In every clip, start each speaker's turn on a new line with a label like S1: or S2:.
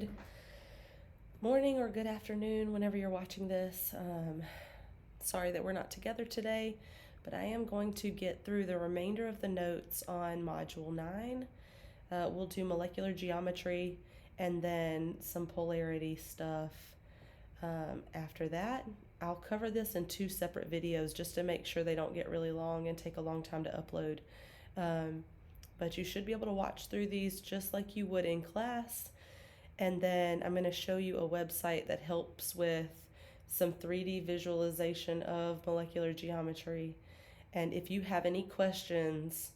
S1: good morning or good afternoon whenever you're watching this. Sorry that we're not together today, but I am going to get through the remainder of the notes on Module 9. We'll do molecular geometry and then some polarity stuff after that. I'll cover this in 2 separate videos just to make sure they don't get really long and take a long time to upload. But you should be able to watch through these just like you would in class. And then I'm going to show you a website that helps with some 3D visualization of molecular geometry. And if you have any questions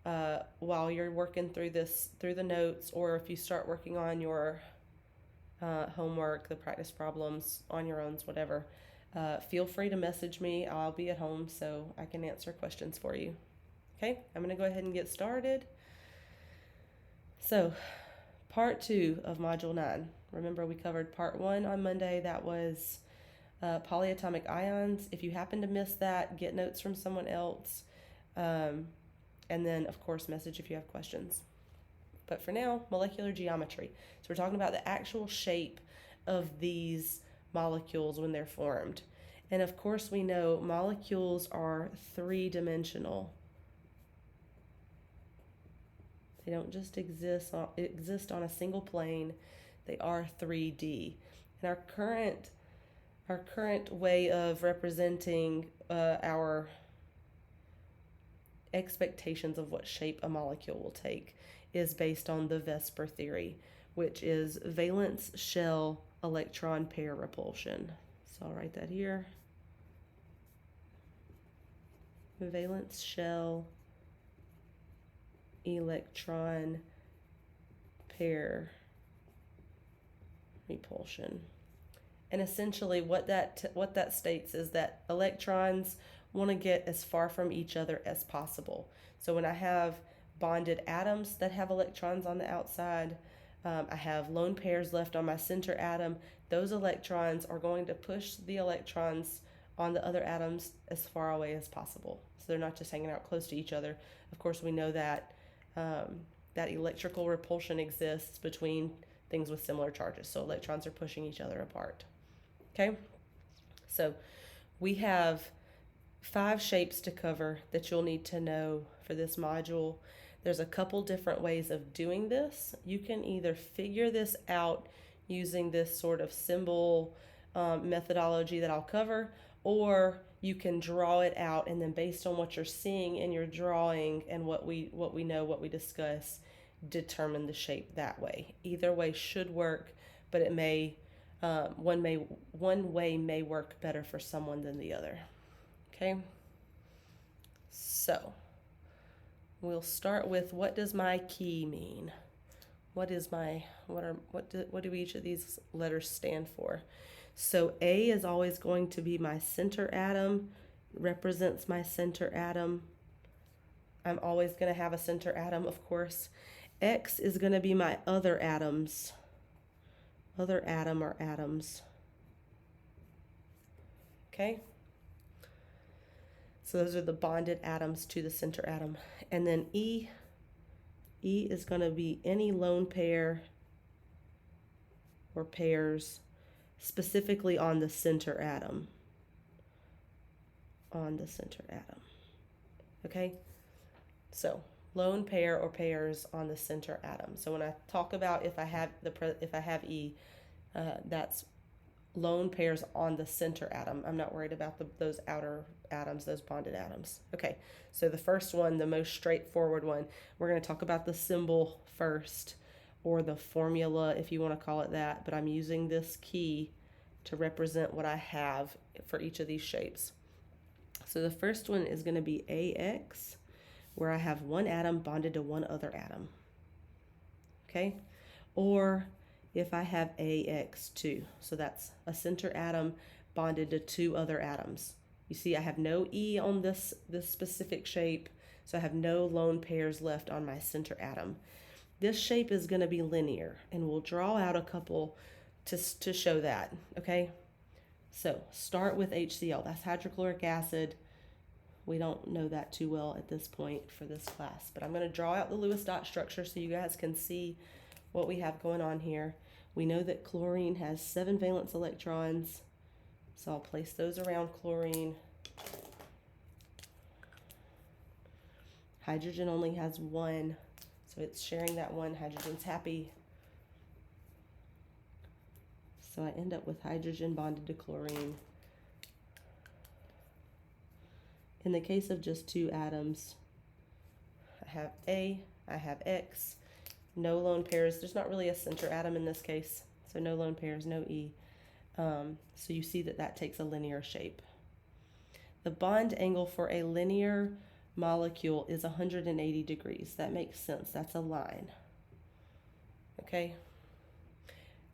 S1: while you're working through the notes, or if you start working on your homework, the practice problems on your own, whatever, feel free to message me. I'll be at home so I can answer questions for you. Okay, I'm going to go ahead and get started. So, Part 2 of Module 9. Remember, we covered Part 1 on Monday. That was polyatomic ions. If you happen to miss that, get notes from someone else. And then, of course, message if you have questions. But for now, molecular geometry. So we're talking about the actual shape of these molecules when they're formed. And of course, we know molecules are 3-dimensional. They don't just exist on a single plane. They are 3D. And our current way of representing our expectations of what shape a molecule will take is based on the VSEPR theory, which is valence shell electron pair repulsion. So I'll write that here. Valence shell electron pair repulsion. And essentially what that states is that electrons want to get as far from each other as possible. So when I have bonded atoms that have electrons on the outside, I have lone pairs left on my center atom. Those electrons are going to push the electrons on the other atoms as far away as possible. So they're not just hanging out close to each other. Of course, we know that that electrical repulsion exists between things with similar charges. So electrons are pushing each other apart. Okay? So we have 5 shapes to cover that you'll need to know for this module. There's a couple different ways of doing this. You can either figure this out using this sort of symbol methodology that I'll cover, or you can draw it out, and then based on what you're seeing in your drawing and what we know, what we discuss, determine the shape that way. Either way should work, but it may one way may work better for someone than the other. Okay, so we'll start with, what does my key mean? What do each of these letters stand for? So A is always going to be my center atom, represents my center atom. I'm always going to have a center atom, of course. X is going to be my other atoms. Other atom or atoms. Okay? So those are the bonded atoms to the center atom. And then E is going to be any lone pair or pairs specifically on the center atom. On the center atom. Okay? So lone pair or pairs on the center atom. So when I talk about if I have E, that's lone pairs on the center atom. I'm not worried about those outer atoms, those bonded atoms. Okay, so the first one, the most straightforward one, we're going to talk about the symbol first, or the formula if you want to call it that, but I'm using this key to represent what I have for each of these shapes. So the first one is going to be AX, where I have one atom bonded to one other atom. Okay, or if I have AX2, so that's a center atom bonded to 2 other atoms. You see, I have no E on this specific shape, so I have no lone pairs left on my center atom. This shape is going to be linear, and we'll draw out a couple to show that, okay? So start with HCl, that's hydrochloric acid. We don't know that too well at this point for this class, but I'm going to draw out the Lewis dot structure so you guys can see what we have going on here. We know that chlorine has 7 valence electrons, so I'll place those around chlorine. Hydrogen only has 1, so it's sharing that 1. Hydrogen's happy. So I end up with hydrogen bonded to chlorine. In the case of just 2 atoms, I have A, I have X, no lone pairs. There's not really a center atom in this case, so no lone pairs, no E. So you see that that takes a linear shape. The bond angle for a linear molecule is 180 degrees. That makes sense. That's a line. Okay.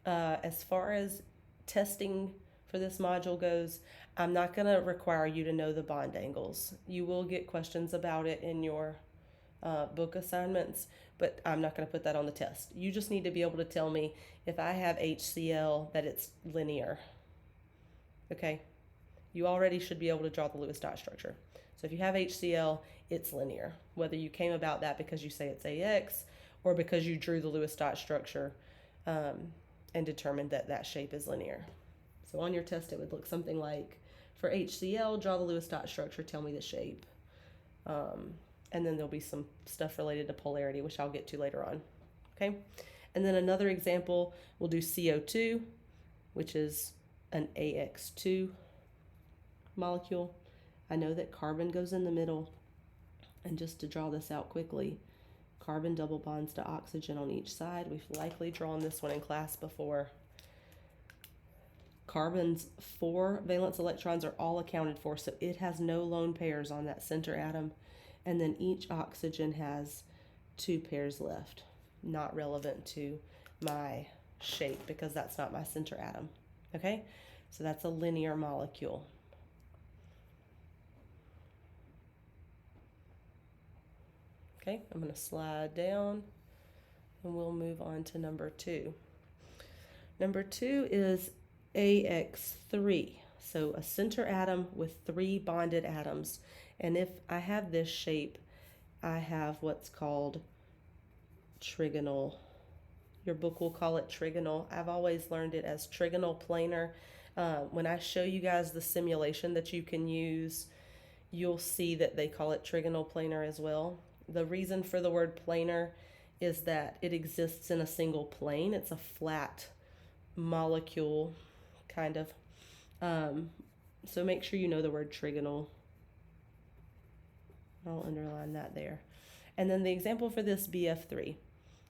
S1: As far as testing for this module goes, I'm not going to require you to know the bond angles. You will get questions about it in your book assignments, but I'm not going to put that on the test. You just need to be able to tell me if I have HCl that it's linear. Okay? You already should be able to draw the Lewis dot structure. So if you have HCl, it's linear. Whether you came about that because you say it's AX or because you drew the Lewis dot structure and determined that that shape is linear. So on your test, it would look something like, for HCl, draw the Lewis dot structure, tell me the shape. And then there'll be some stuff related to polarity, which I'll get to later on. Okay? And then another example, we'll do CO2, which is an AX2 molecule. I know that carbon goes in the middle. And just to draw this out quickly, carbon double bonds to oxygen on each side. We've likely drawn this one in class before. Carbon's 4 valence electrons are all accounted for, so it has no lone pairs on that center atom. And then each oxygen has 2 pairs left. Not relevant to my shape because that's not my center atom. Okay? So that's a linear molecule. Okay, I'm going to slide down and we'll move on to number 2. Number 2 is AX3. So a center atom with 3 bonded atoms. And if I have this shape, I have what's called trigonal. Your book will call it trigonal. I've always learned it as trigonal planar. When I show you guys the simulation that you can use, you'll see that they call it trigonal planar as well. The reason for the word planar is that it exists in a single plane. It's a flat molecule, kind of. So make sure you know the word trigonal. I'll underline that there. And then the example for this, BF3.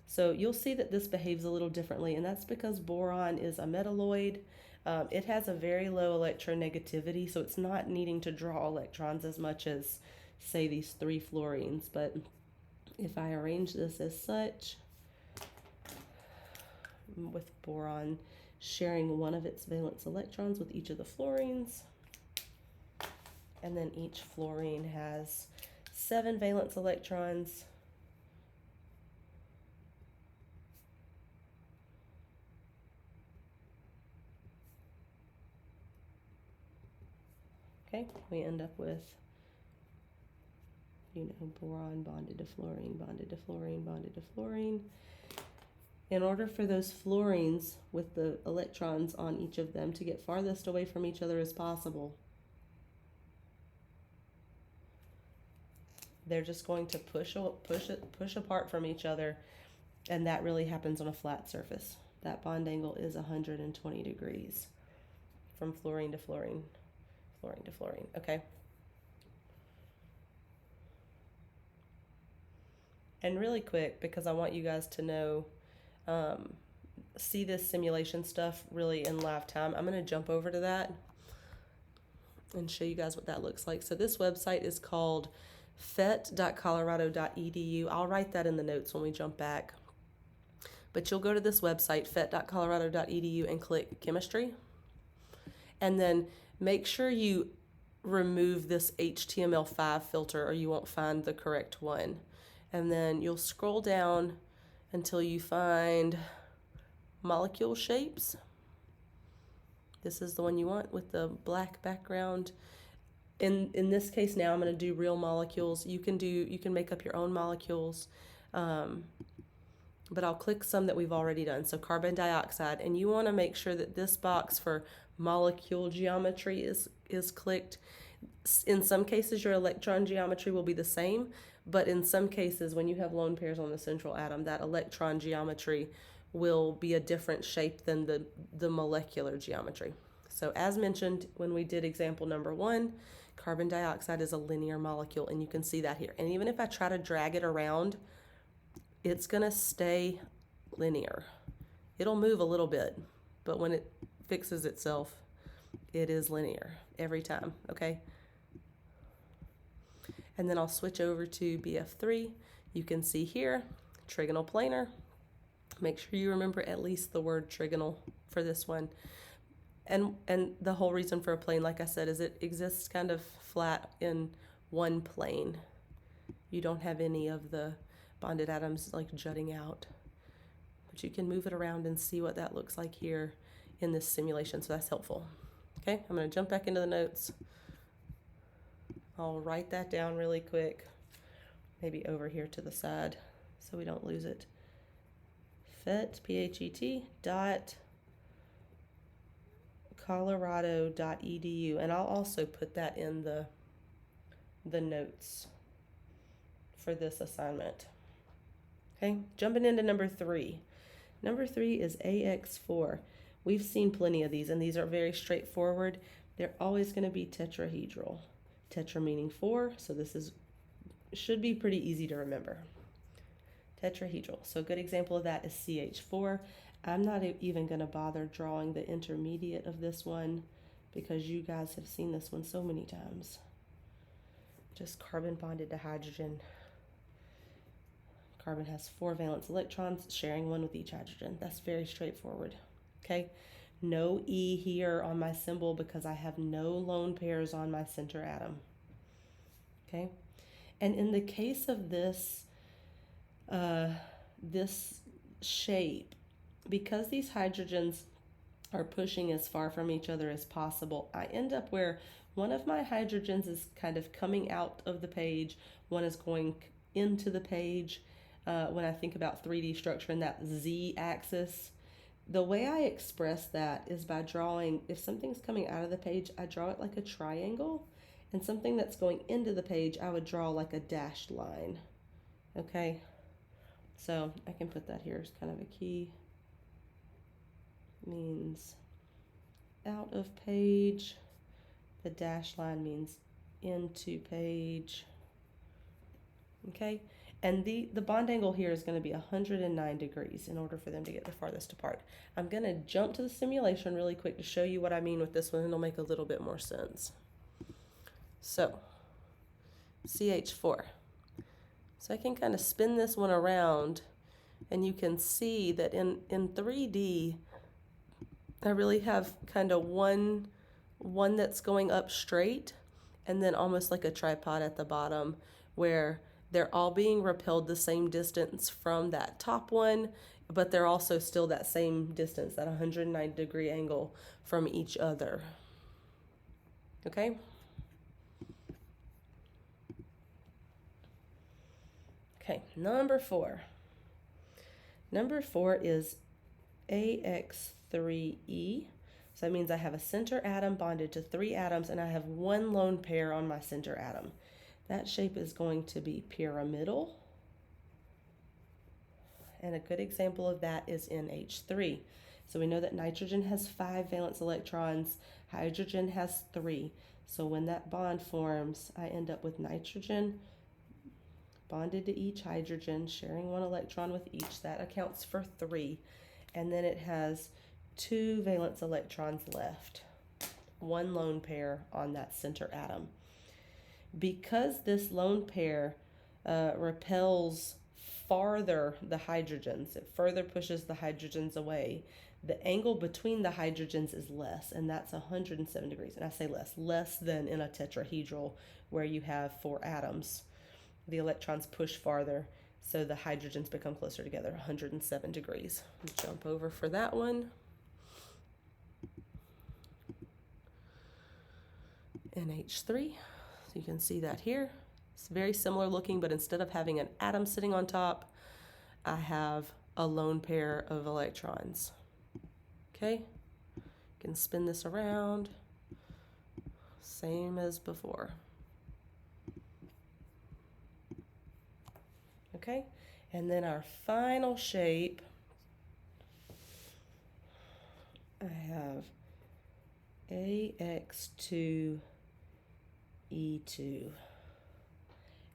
S1: So you'll see that this behaves a little differently, and that's because boron is a metalloid. It has a very low electronegativity, so it's not needing to draw electrons as much as, say, these 3 fluorines. But if I arrange this as such, with boron sharing one of its valence electrons with each of the fluorines, and then each fluorine has 7 valence electrons. Okay, we end up with, boron bonded to fluorine, bonded to fluorine, bonded to fluorine. In order for those fluorines with the electrons on each of them to get farthest away from each other as possible, they're just going to push apart from each other, and that really happens on a flat surface. That bond angle is 120 degrees from fluorine to fluorine, fluorine to fluorine. Okay. And really quick, because I want you guys to know, see this simulation stuff really in live time, I'm going to jump over to that and show you guys what that looks like. So this website is called fet.colorado.edu. I'll write that in the notes when we jump back. But you'll go to this website, fet.colorado.edu, and click chemistry. And then make sure you remove this HTML5 filter or you won't find the correct one. And then you'll scroll down until you find molecule shapes. This is the one you want with the black background. In this case now I'm going to do real molecules. You can make up your own molecules. but I'll click some that we've already done. So carbon dioxide, and you want to make sure that this box for molecule geometry is clicked. In some cases, your electron geometry will be the same, but in some cases, when you have lone pairs on the central atom, that electron geometry will be a different shape than the molecular geometry. So as mentioned when we did example number 1, carbon dioxide is a linear molecule, and you can see that here. And even if I try to drag it around, it's going to stay linear. It'll move a little bit, but when it fixes itself, it is linear every time, okay? And then I'll switch over to BF3. You can see here, trigonal planar. Make sure you remember at least the word trigonal for this one. And the whole reason for a plane, like I said, is it exists kind of flat in one plane. You don't have any of the bonded atoms like jutting out. But you can move it around and see what that looks like here in this simulation, so that's helpful. Okay, I'm going to jump back into the notes. I'll write that down really quick, maybe over here to the side so we don't lose it. PHET, P-H-E-T, dot colorado.edu, and I'll also put that in the notes for this assignment. Okay, jumping into number 3. Number 3 is AX4. We've seen plenty of these, and these are very straightforward. They're always going to be tetrahedral. Tetra meaning 4, so this should be pretty easy to remember. Tetrahedral. So a good example of that is CH4. I'm not even going to bother drawing the intermediate of this one because you guys have seen this one so many times. Just carbon bonded to hydrogen. Carbon has 4 valence electrons, sharing one with each hydrogen. That's very straightforward. Okay, no E here on my symbol because I have no lone pairs on my center atom. Okay, and in the case of this shape, because these hydrogens are pushing as far from each other as possible, I end up where one of my hydrogens is kind of coming out of the page, one is going into the page. When I think about 3D structure and that Z-axis, the way I express that is by drawing, if something's coming out of the page, I draw it like a triangle, and something that's going into the page, I would draw like a dashed line. Okay, so I can put that here as kind of a key. Means out of page. The dashed line means into page. Okay, and the bond angle here is going to be 109 degrees in order for them to get the farthest apart. I'm going to jump to the simulation really quick to show you what I mean with this one, and it'll make a little bit more sense. So, CH4. So I can kind of spin this one around, and you can see that in 3D, I really have kind of one that's going up straight, and then almost like a tripod at the bottom where they're all being repelled the same distance from that top one, but they're also still that same distance, that 190 degree angle from each other. Okay? Okay, number 4. Number 4 is AX3E. So that means I have a center atom bonded to 3 atoms, and I have 1 lone pair on my center atom. That shape is going to be pyramidal. And a good example of that is NH3. So we know that nitrogen has 5 valence electrons, hydrogen has 3. So when that bond forms, I end up with nitrogen bonded to each hydrogen, sharing 1 electron with each. That accounts for 3. And then it has 2 valence electrons left, 1 lone pair on that center atom. Because this lone pair repels farther the hydrogens, it further pushes the hydrogens away, the angle between the hydrogens is less, and that's 107 degrees. And I say less than in a tetrahedral where you have 4 atoms. The electrons push farther, so the hydrogens become closer together, 107 degrees. Jump over for that one. NH3, so you can see that here. It's very similar looking, but instead of having an atom sitting on top, I have a lone pair of electrons. Okay, you can spin this around, same as before. Okay, and then our final shape, I have AX2E2.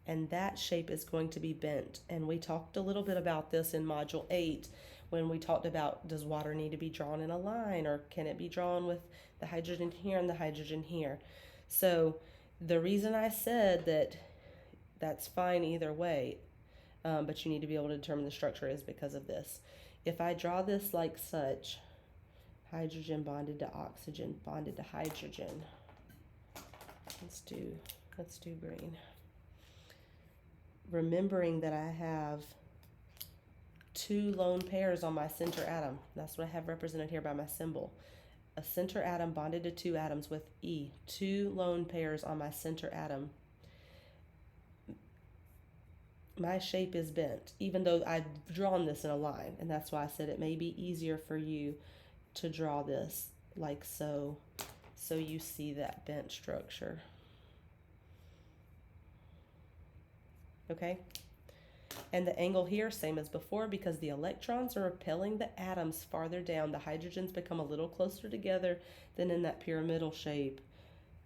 S1: And that shape is going to be bent. And we talked a little bit about this in Module 8 when we talked about, does water need to be drawn in a line, or can it be drawn with the hydrogen here and the hydrogen here? So the reason I said that that's fine either way, but you need to be able to determine the structure, is because of this. If I draw this like such, hydrogen bonded to oxygen bonded to hydrogen, let's do green. Remembering that I have two lone pairs on my center atom. That's what I have represented here by my symbol. A center atom bonded to two atoms with E. Two lone pairs on my center atom. My shape is bent, even though I've drawn this in a line. And that's why I said it may be easier for you to draw this like so, so you see that bent structure. Okay, and the angle here, same as before, because the electrons are repelling the atoms farther down. The hydrogens become a little closer together than in that pyramidal shape.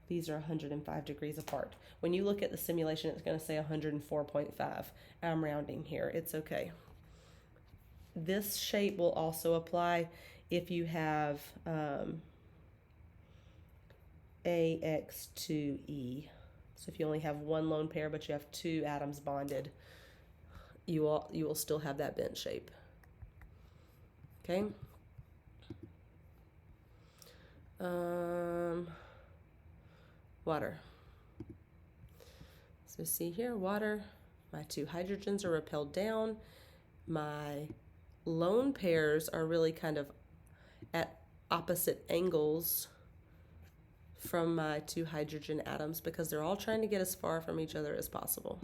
S1: These are 105 degrees apart. When you look at the simulation, it's going to say 104.5. I'm rounding here. It's okay. This shape will also apply if you have AX2E. So if you only have one lone pair, but you have two atoms bonded, you will still have that bent shape. Okay. Water. So see here, water. My two hydrogens are repelled down. My lone pairs are really kind of at opposite angles from my two hydrogen atoms because they're all trying to get as far from each other as possible.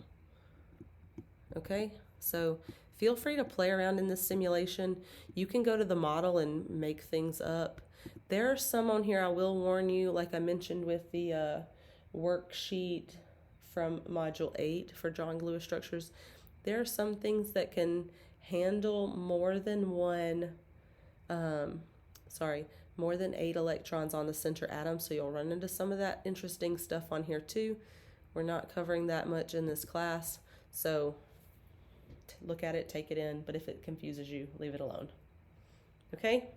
S1: Okay, so feel free to play around in this simulation. You can go to the model and make things up. There are some on here, I will warn you, like I mentioned with the worksheet from Module 8 for drawing Lewis structures, there are some things that can handle more than more than 8 electrons on the center atom, so you'll run into some of that interesting stuff on here too. We're not covering that much in this class, so look at it, take it in, but if it confuses you, leave it alone. Okay?